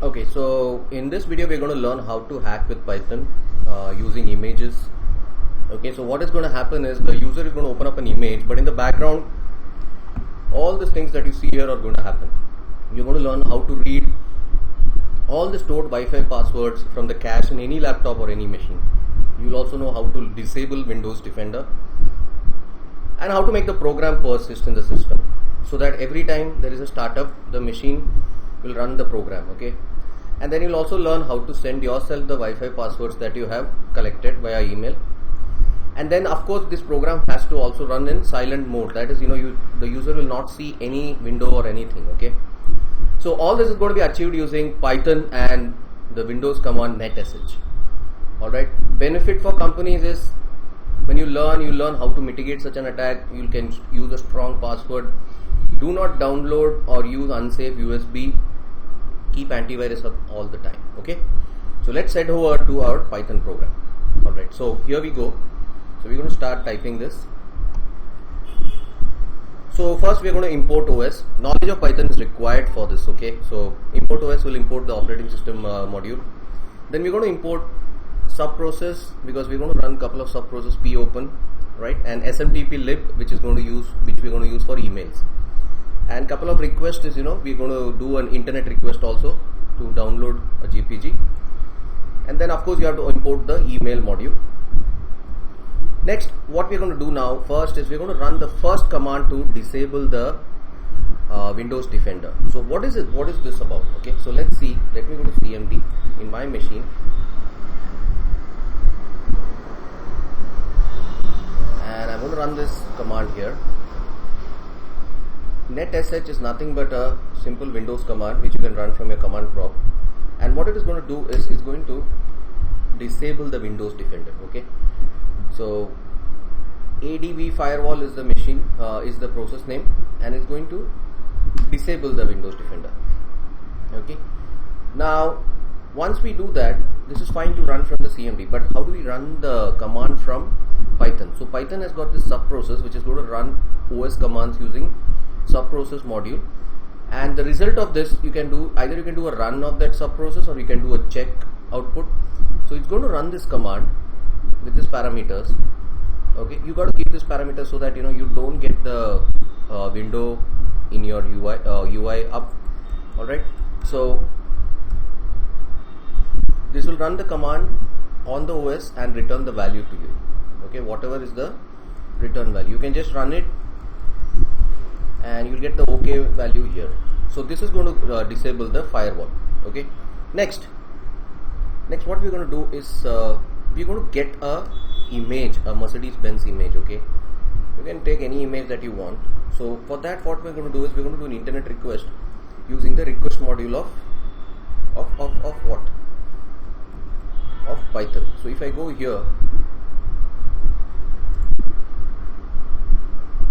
Okay, so in this video we're going to learn how to hack with Python using images. Okay, so what is going to happen is the user is going to open up an image, but in the background all these things that you see here are going to happen. You're going to learn how to read all the stored Wi-Fi passwords from the cache in any laptop or any machine. You'll also know how to disable Windows Defender and how to make the program persist in the system, so that every time there is a startup, the machine will run the program. Okay, and then you'll also learn how to send yourself the Wi-Fi passwords that you have collected via email. And then of course this program has to also run in silent mode, that is, the user will not see any window or anything. Okay, so all this is going to be achieved using Python and the Windows command netsh. Alright, benefit for companies is when you learn how to mitigate such an attack. You can use a strong password, do not download or use unsafe USB, keep antivirus up all the time. Okay, so let's head over to our Python program. Alright, so here we go. So we're going to start typing this. So first we're going to import OS. Knowledge of Python is required for this. Okay, so import OS will import the operating system module. Then we're going to import subprocess, because we're going to run a couple of subprocess popen, right, and smtplib, which we're going to use for emails. And couple of requests is, we're going to do an internet request also to download a JPG. And then of course you have to import the email module. Next, what we're going to do now first is we're going to run the first command to disable the Windows Defender. So what is it? What is this about? Okay, so let's see. Let me go to CMD in my machine. And I'm going to run this command here. netsh is nothing but a simple Windows command which you can run from your command prompt. And what it is going to do is it's going to disable the Windows Defender. Okay, so ADV firewall is the machine, is the process name, and it's going to disable the Windows Defender. Okay, now once we do that, this is fine to run from the CMD, but how do we run the command from Python? So Python has got this subprocess which is going to run OS commands using subprocess module, and the result of this you can do a run of that subprocess, or you can do a check output. So it's going to run this command with these parameters. Okay, you got to keep this parameter so that you don't get the window in your UI up. All right, so this will run the command on the OS and return the value to you. Okay, whatever is the return value, you can just run it and you'll get the OK value here. So this is going to disable the firewall. Okay, next what we're going to do is we're going to get a image, a Mercedes-Benz image. Okay, you can take any image that you want. So for that, what we're going to do is we're going to do an internet request using the request module of Python. So if I go here,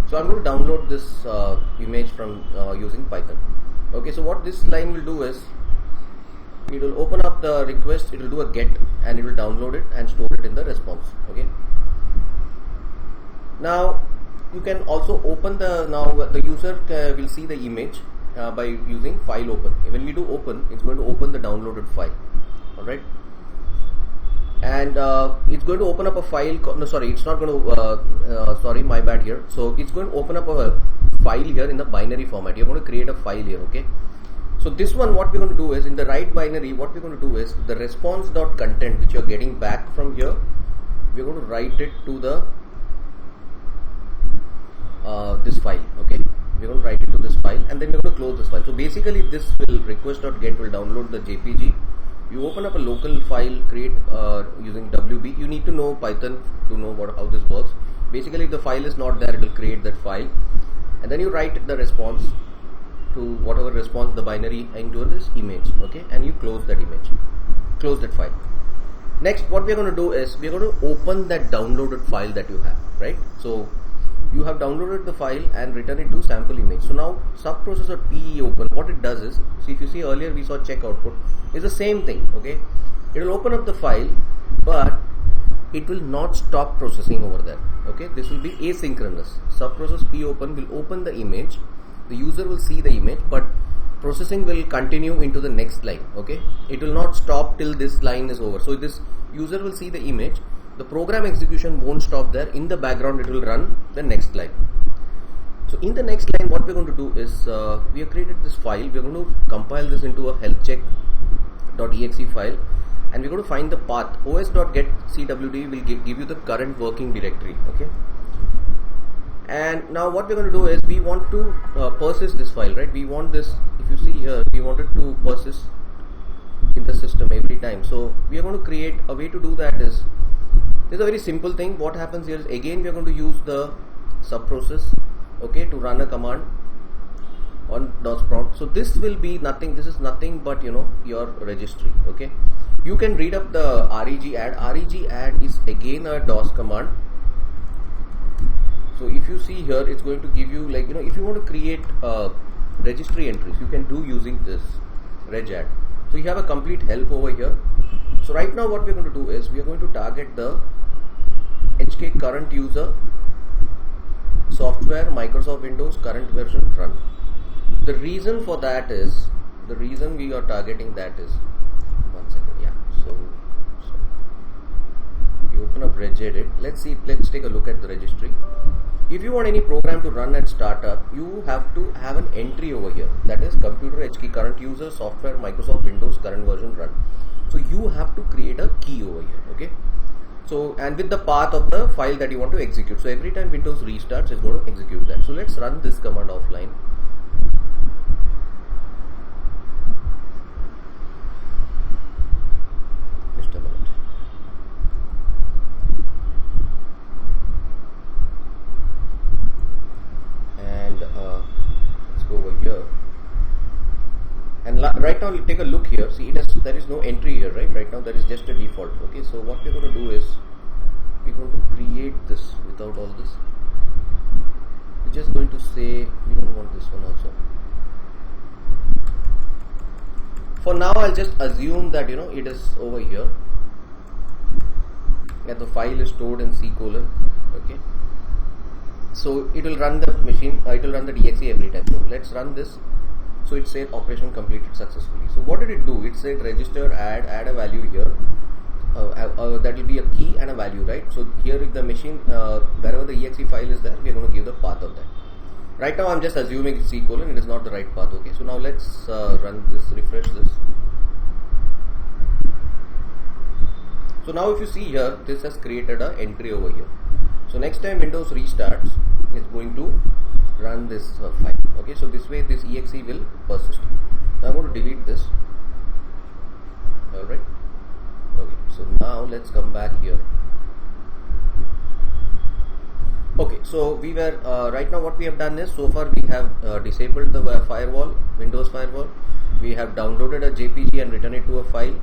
so I'm going to download this image from using Python. Okay, so what this line will do is it will open up the request, it will do a get, and it will download it and store it in the response. Okay, now you can also open the user will see the image by using file open. When we do open, it's going to open the downloaded file. Alright, and it's going to open up a file. It's not going to sorry, my bad here. So it's going to open up a file here in the binary format. You're going to create a file here. Okay, so this one, what we're going to do is in the right binary, what we're going to do is the response.content which you're getting back from here, we're going to write it to the this file. Okay, we're going to write it to this file, and then we're going to close this file. So basically this will request.get will download the JPG. You open up a local file, create using WB. You need to know Python to know how this works. Basically, if the file is not there, it will create that file, and then you write the response to whatever response the binary into this image. Okay, and you close that image, close that file. Next, what we're going to do is we're going to open that downloaded file that you have. Right, so you have downloaded the file and return it to sample image. So now subprocess.popen, what it does is, see, if you see earlier we saw check output, is the same thing. Okay, it will open up the file, but it will not stop processing over there. Okay, this will be asynchronous. Subprocess popen will open the image, the user will see the image, but processing will continue into the next line. Okay, it will not stop till this line is over. So this user will see the image, the program execution won't stop there. In the background it will run the next line. So in the next line what we're going to do is we have created this file. We're going to compile this into a healthcheck.exe file, and we're going to find the path. os.getcwd will give you the current working directory. Okay, and now what we're going to do is we want to persist this file, right? We want this, if you see here, we wanted to persist in the system every time. So we are going to create a way to do that. Is this is a very simple thing. What happens here is, again, we are going to use the subprocess, okay, to run a command on DOS prompt. So this will be nothing, this is nothing but, you know, your registry. Okay, you can read up the reg add. Reg add is again a DOS command. So if you see here, it's going to give you, like, you know, if you want to create registry entries, you can do using this reg add. So you have a complete help over here. So right now what we're going to do is we are going to target the HK current user software Microsoft Windows current version run. The reason for that is, the reason we are targeting that is, one second, yeah. So you open up regedit. Let's take a look at the registry. If you want any program to run at startup, you have to have an entry over here, that is computer HK current user software Microsoft Windows current version run. So you have to create a key over here. Okay, so and with the path of the file that you want to execute. So every time Windows restarts, it's going to execute that. So let's run this command offline. Just a minute. Let's go over here, and right now you take a look here. See, there is no entry here, right? Right now there is just a default. Okay, so what we're going to do is we're going to create this without all this. We're just going to say we don't want this one also. For now, I'll just assume that, you know, it is over here, that the file is stored in C:. Okay. So it will run the machine, it will run the DXE every time. So let's run this. So it said operation completed successfully. So what did it do? It said register, add a value here. That will be a key and a value, right? So here if the machine, wherever the exe file is there, we are going to give the path of that. Right now I'm just assuming it's C:, it is not the right path. Okay, so now let's run this, refresh this. So now if you see here, this has created an entry over here. So next time Windows restarts, it's going to run this file. Okay, so this way this exe will persist. Now I'm going to delete this. Alright. Okay, so now let's come back here. Okay, so we were right now what we have done is, so far we have disabled the firewall, Windows firewall. We have downloaded a JPG and written it to a file,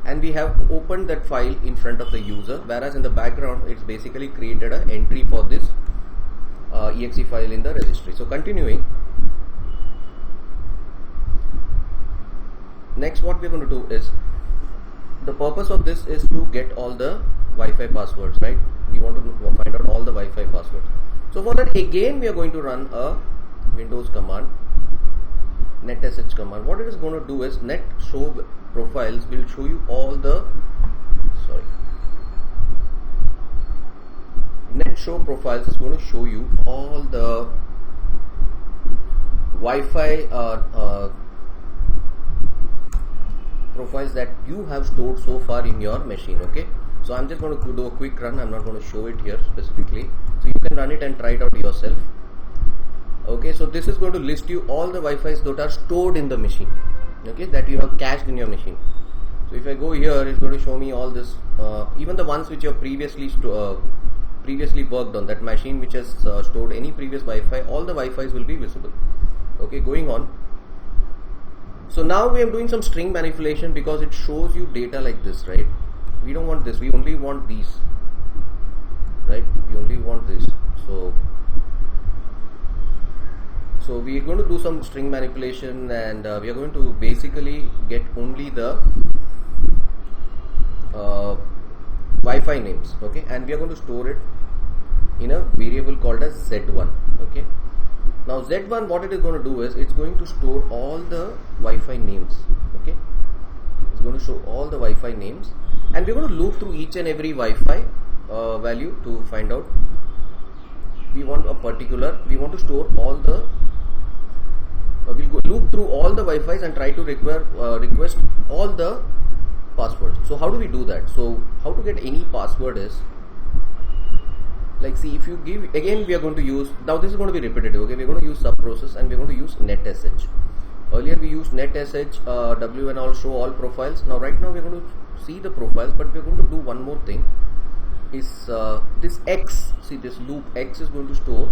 and we have opened that file in front of the user, whereas in the background it's basically created an entry for this exe file in the registry. So continuing, next what we're going to do is, the purpose of this is to get all the Wi-Fi passwords, right? We want to find out all the Wi-Fi passwords. So for that, again we are going to run a Windows command, netsh command. What it is going to do is, net show profiles will show you all the, net show profiles is going to show you all the Wi-Fi profiles that you have stored so far in your machine. Okay, so I'm just going to do a quick run. I'm not going to show it here specifically, so you can run it and try it out yourself. Okay, so this is going to list you all the Wi-Fi's that are stored in the machine, okay, that you have cached in your machine. So if I go here, it's going to show me all this, even the ones which you have previously worked on, that machine which has stored any previous Wi-Fi, all the Wi-Fi's will be visible. Okay, going on. So now we are doing some string manipulation because it shows you data like this, right? We don't want this, we only want these, right? We only want this. So we are going to do some string manipulation, and we are going to basically get only the Wi-Fi names, okay, and we are going to store it in a variable called as Z1. Okay, Now Z1, what it is going to do is it's going to store all the Wi-Fi names. Okay, it's going to show all the Wi-Fi names, and we're going to loop through each and every Wi-Fi value to find out. We want to store all the. We'll go loop through all the Wi-Fi's and try to request all the passwords. So how do we do that? So how to get any password is, like, see, if you give, again we are going to use, now this is going to be repetitive. Okay, we're going to use subprocess and we're going to use netsh. Earlier we used netsh, w and all, show all profiles. Now right now we're going to see the profiles, but we're going to do one more thing. Is this X, see, this loop X is going to store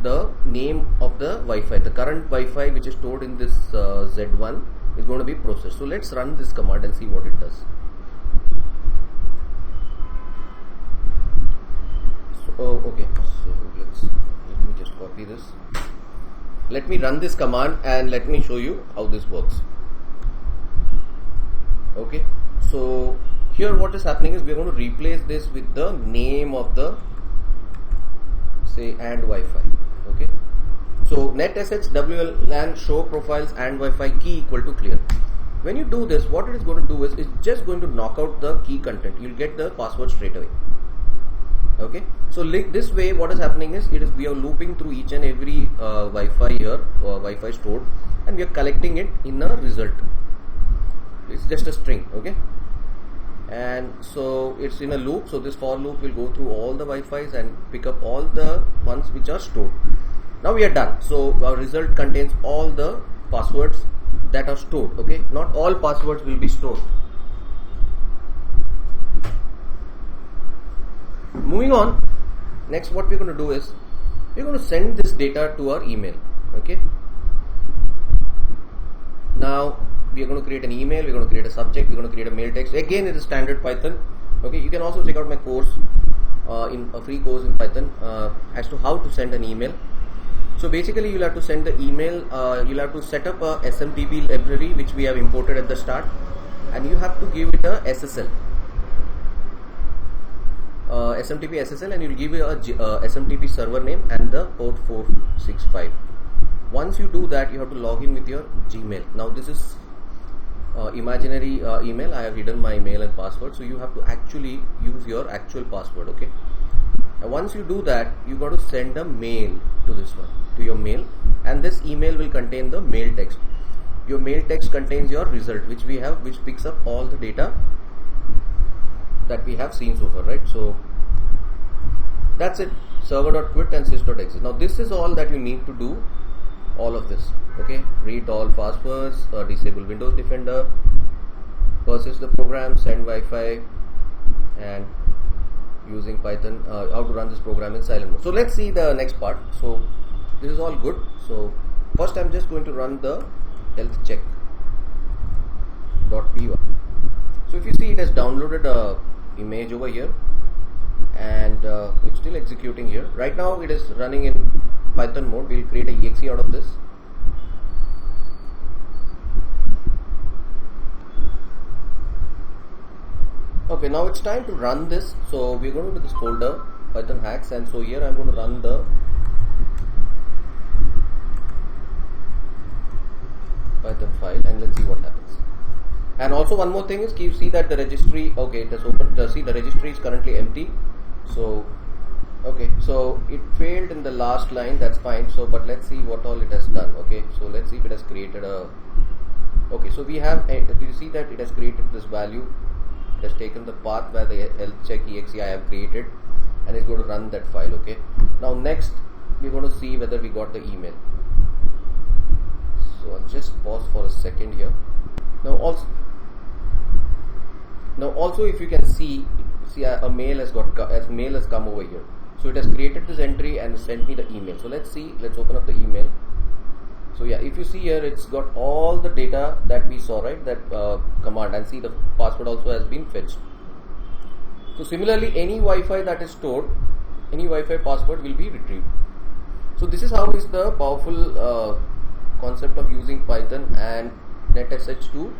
the name of the Wi-Fi. The current Wi-Fi which is stored in this Z1 is going to be processed. So let's run this command and see what it does. So, okay, so let me just copy this. Let me run this command and let me show you how this works. Okay, so here what is happening is we are going to replace this with the name of the, say, and Wi-Fi. Okay, so netsh WLAN show profiles and Wi-Fi key equal to clear. When you do this, what it is going to do is it's just going to knock out the key content. You'll get the password straight away. Okay, so this way what is happening is we are looping through each and every Wi-Fi here, Wi-Fi stored, and we are collecting it in a result. It's just a string. Okay, and so it's in a loop. So this for loop will go through all the Wi-Fi's and pick up all the ones which are stored. Now we are done. So our result contains all the passwords that are stored. Okay, not all passwords will be stored. Moving on, next what we're going to do is we're going to send this data to our email. Okay, now we are going to create an email, we're going to create a subject, we're going to create a mail text. Again, it is standard Python. Okay, you can also check out my course, in a free course in Python, as to how to send an email. So basically you'll have to send the email, you'll have to set up a SMTP library which we have imported at the start, and you have to give it a SSL. SMTP SSL, and you'll give it a SMTP server name and the port 465. Once you do that, you have to log in with your Gmail. Now this is imaginary email. I have hidden my email and password, so you have to actually use your actual password. Okay, and once you do that, you got to send a mail to this one, to your mail, and this email will contain the mail text. Your mail text contains your result which we have, which picks up all the data that we have seen so far, right? So that's it, server.quit and sys.exit. Now this is all that you need to do all of this. Okay, read all passwords, disable Windows Defender, persist the program, send Wi-Fi, and using Python, how to run this program in silent mode. So let's see the next part. So this is all good. So first I'm just going to run the health check.py. So if you see, it has downloaded a image over here, and it's still executing here. Right now it is running in Python mode. We'll create a exe out of this. Okay, now it's time to run this. So we're going to this folder, Python hacks, and so here I'm going to run the Python file, and let's see what happens. And also one more thing is, you see that the registry, okay, it has opened, see the registry is currently empty. So okay, so it failed in the last line, that's fine. So but let's see what all it has done. Okay, so let's see if it has created a, okay, so we have, do you see that it has created this value? It has taken the path where the health check exe I have created, and it's going to run that file. Okay, now next we're going to see whether we got the email. So I'll just pause for a second here. Now also if you can see a mail has come over here. So it has created this entry and sent me the email. So let's see, let's open up the email. So yeah, if you see here, it's got all the data that we saw, right, that command, and see the password also has been fetched. So similarly, any Wi-Fi that is stored, any Wi-Fi password will be retrieved. So this is how is the powerful concept of using Python and netsh to